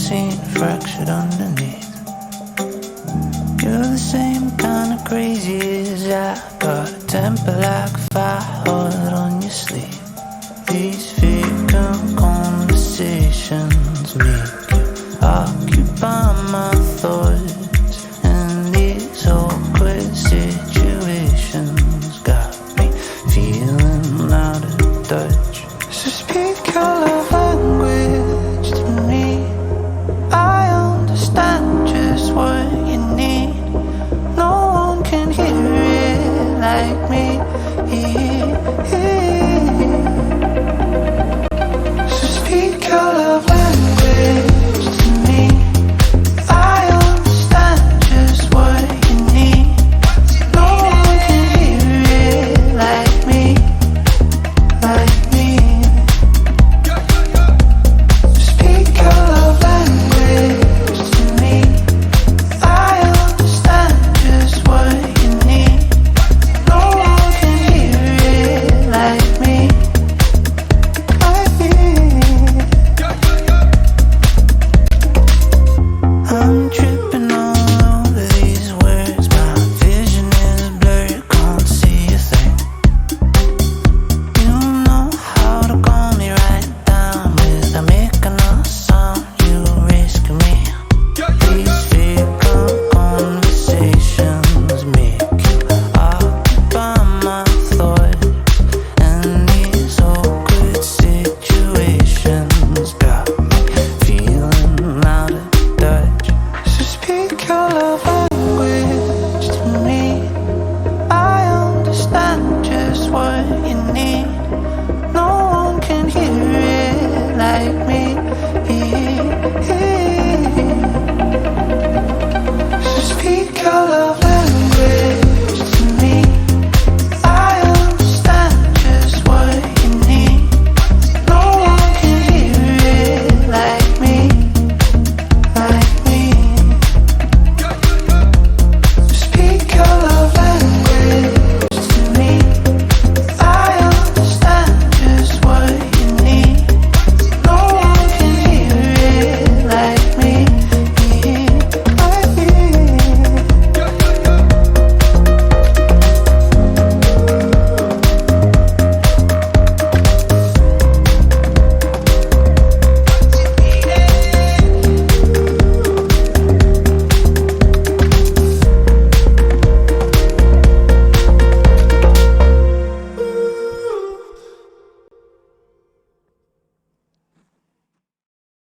seen fractured underneath. You're the same kind of crazy as I. Got a temper like a fire hot on your sleeve. These vacant conversations make you occupy my thoughts, and these awkward situations got me feeling out of touch. So speak your love language to me. I understand just what you need. No one can hear it like me.